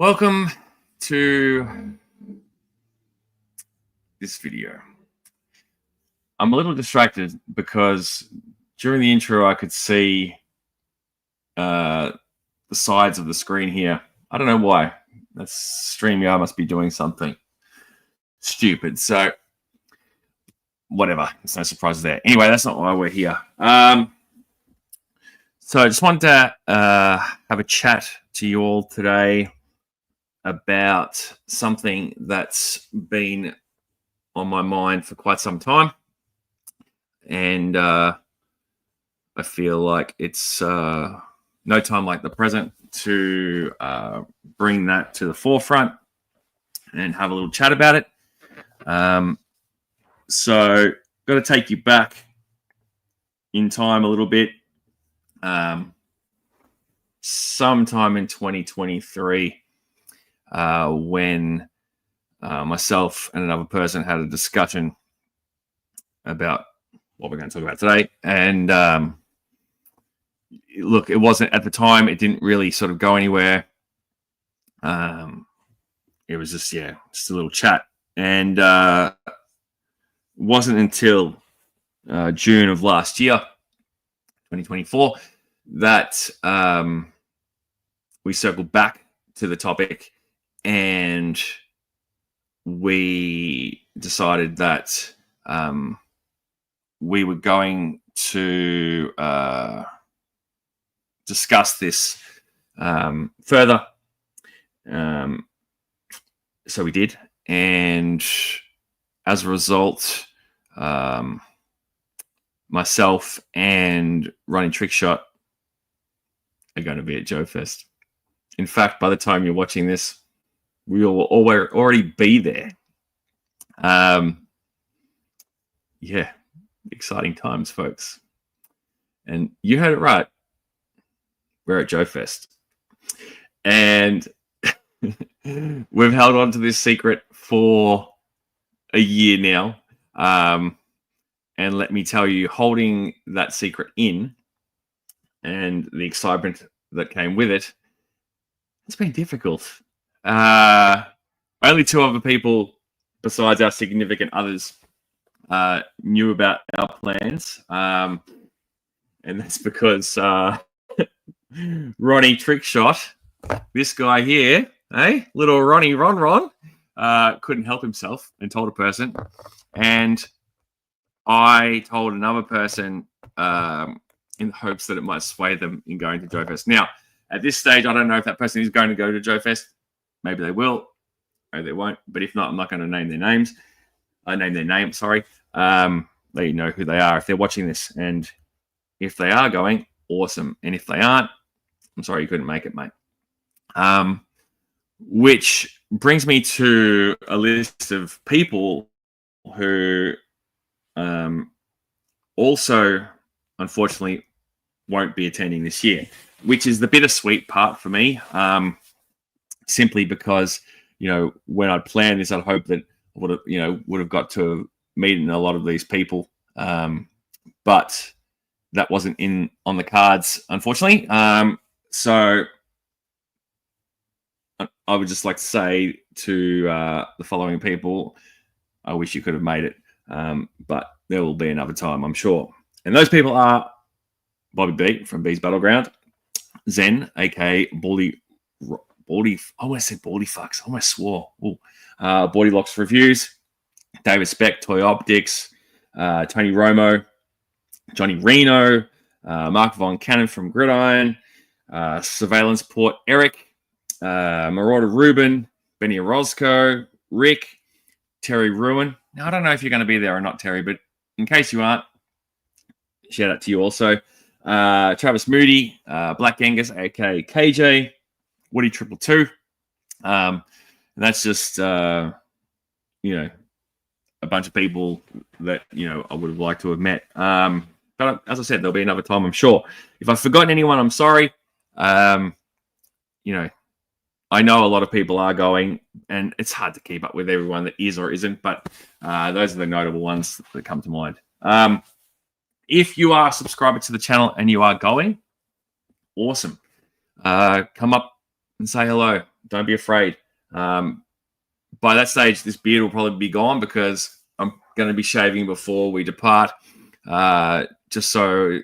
Welcome to this video. I'm a little distracted because during the intro I could see the sides of the screen here. I don't know why. That's StreamYard must be doing something stupid. So whatever. There's no surprises there. Anyway, that's not why we're here. So I just wanted to have a chat to you all today about something that's been on my mind for quite some time. And I feel like it's no time like the present to bring that to the forefront and have a little chat about it. So got to take you back in time a little bit. Sometime in 2023, when myself and another person had a discussion about what we're going to talk about today. And look, it wasn't at the time, it didn't really sort of go anywhere. It was just a little chat. And it wasn't until June of last year, 2024, that we circled back to the topic and we decided that we were going to discuss this further. So we did. And as a result, myself and Ronnie Trickshot are going to be at Joefest. In fact, by the time you're watching this, we will already be there. Exciting times, folks. And you heard it right. We're at Joefest. And we've held on to this secret for a year now. And let me tell you, holding that secret in and the excitement that came with it, it's been difficult. Only two other people besides our significant others knew about our plans. And that's because Ronnie Trickshot, this guy here, little Ronnie Ron, couldn't help himself and told a person. And I told another person in the hopes that it might sway them in going to Joefest. Now, at this stage, I don't know if that person is going to go to Joefest. Maybe they will. Maybe they won't. But if not, I'm not going to name their names. I name their name, sorry. Let you know who they are if they're watching this. And if they are going, awesome. And if they aren't, I'm sorry you couldn't make it, mate. Which brings me to a list of people who also, unfortunately, won't be attending this year, which is the bittersweet part for me. Simply because, when I'd planned this, I'd hoped that I would have got to meet a lot of these people. But that wasn't on the cards, unfortunately. So I would just like to say to the following people, I wish you could have made it. But there will be another time, I'm sure. And those people are Bobby B from B's Battleground, Zen, aka Baldy. I almost said Baldy Fucks. I almost swore. Baldy Locks Reviews, David Speck, Toy Optics, Tony Romo, Johnny Reno, Mark Von Cannon from Gridiron, Surveillance Port Eric, Marauder Ruben, Benny Orozco, Rick, Terry Ruin. Now, I don't know if you're going to be there or not, Terry, but in case you aren't, shout out to you also. Travis Moody, Black Angus, aka KJ, Woody 222. And that's just, a bunch of people that, I would have liked to have met. But as I said, there'll be another time, I'm sure. If I've forgotten anyone, I'm sorry. I know a lot of people are going, and it's hard to keep up with everyone that is or isn't, but those are the notable ones that come to mind. If you are a subscriber to the channel and you are going, awesome. Come up and say hello. Don't be afraid. By that stage, this beard will probably be gone because I'm going to be shaving before we depart, just so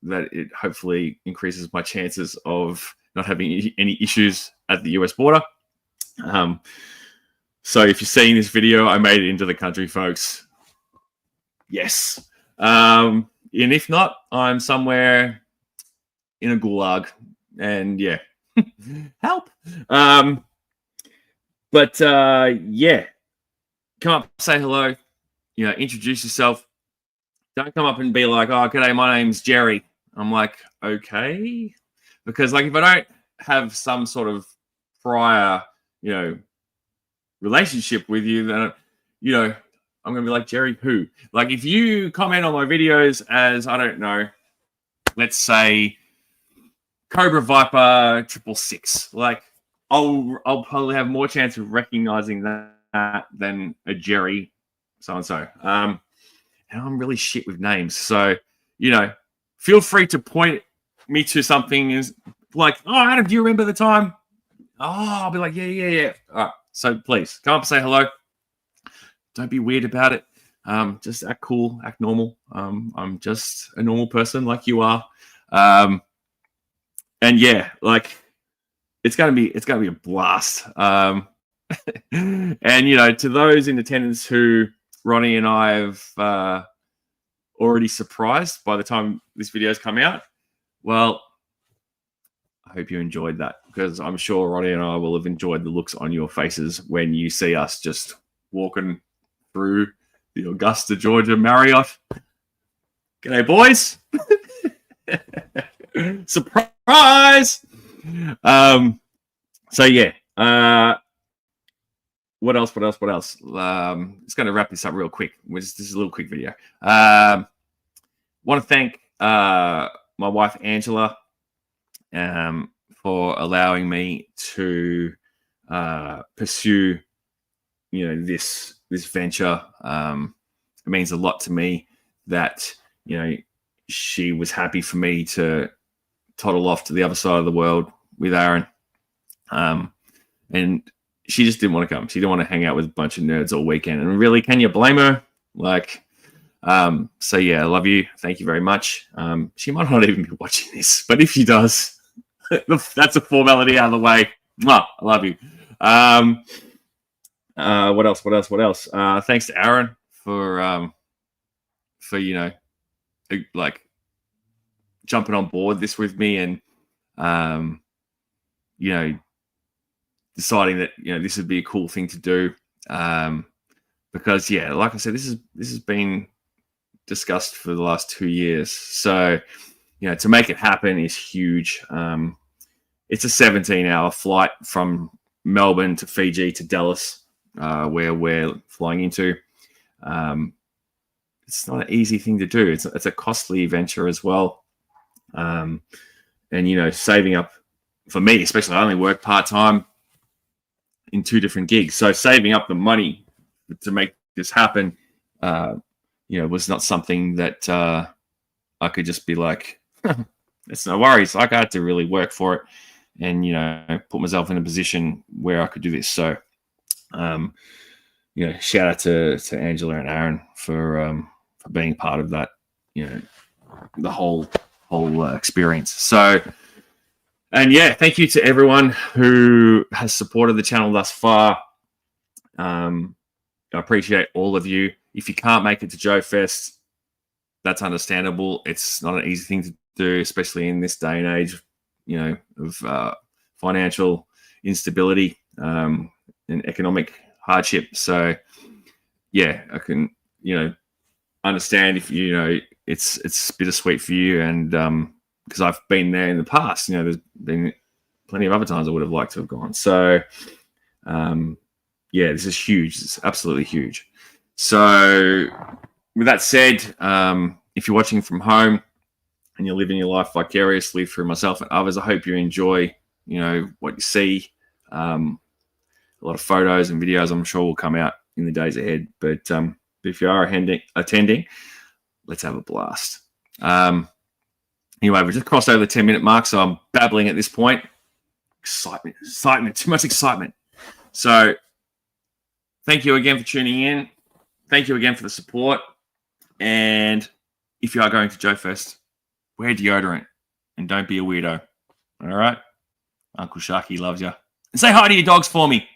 that it hopefully increases my chances of not having any issues at the US border. So if you're seeing this video, I made it into the country, folks. Yes. And if not, I'm somewhere in a gulag. And yeah, help. But yeah, come up, say hello, introduce yourself. Don't come up and be like, oh, g'day, my name's Jerry. I'm like, okay. Because like if I don't have some sort of prior, relationship with you, then, I'm going to be like, Jerry who? Like if you comment on my videos as, I don't know, let's say Cobra Viper 666, like I'll probably have more chance of recognizing that than a Jerry so-and-so. And I'm really shit with names. So, feel free to point me to something is like, oh, Adam, do you remember the time? Oh, I'll be like, yeah. All right. So please come up and say hello. Don't be weird about it. Just act cool, act normal. I'm just a normal person like you are. And yeah, like it's gonna be a blast. And to those in attendance who Ronnie and I have already surprised by the time this video's come out, well, I hope you enjoyed that, because I'm sure Ronnie and I will have enjoyed the looks on your faces when you see us just walking through the Augusta, Georgia Marriott. G'day, boys. Surprise. So yeah. What else? Just going to wrap this up real quick. This is a little quick video. Want to thank my wife, Angela, for allowing me to pursue, this venture. It means a lot to me that, she was happy for me to toddle off to the other side of the world with Aaron. And she just didn't want to come. She didn't want to hang out with a bunch of nerds all weekend. And really, can you blame her? Like, so yeah, I love you. Thank you very much. She might not even be watching this, but if she does, that's a formality out of the way. Mwah, I love you. What else? Thanks to Aaron for like jumping on board this with me and deciding that this would be a cool thing to do, because yeah, like I said, this has been discussed for the last 2 years. So to make it happen is huge. It's a 17-hour flight from Melbourne to Fiji to Dallas, where we're flying into. It's not an easy thing to do. It's a costly venture as well. And saving up, for me especially, I only work part-time in 2 different gigs. So saving up the money to make this happen, was not something that I could just be like, it's no worries. Like I had to really work for it and, put myself in a position where I could do this. So, shout out to Angela and Aaron for being part of that, the whole experience. So, and yeah, thank you to everyone who has supported the channel thus far. I appreciate all of you. If you can't make it to Joefest, that's understandable. It's not an easy thing to do, especially in this day and age, of financial instability and economic hardship. So, yeah, I can, understand if it's bittersweet for you, and because I've been there in the past. There's been plenty of other times I would have liked to have gone. So, yeah, this is huge. It's absolutely huge. So, with that said, if you're watching from home and you're living your life vicariously through myself and others, I hope you enjoy, what you see. A lot of photos and videos, I'm sure, will come out in the days ahead. But if you are attending, let's have a blast. Anyway, we've just crossed over the 10-minute mark, so I'm babbling at this point. Excitement, too much excitement. So thank you again for tuning in. Thank you again for the support. And if you are going to Joefest, wear deodorant and don't be a weirdo. All right? Uncle Sharky loves you. And say hi to your dogs for me.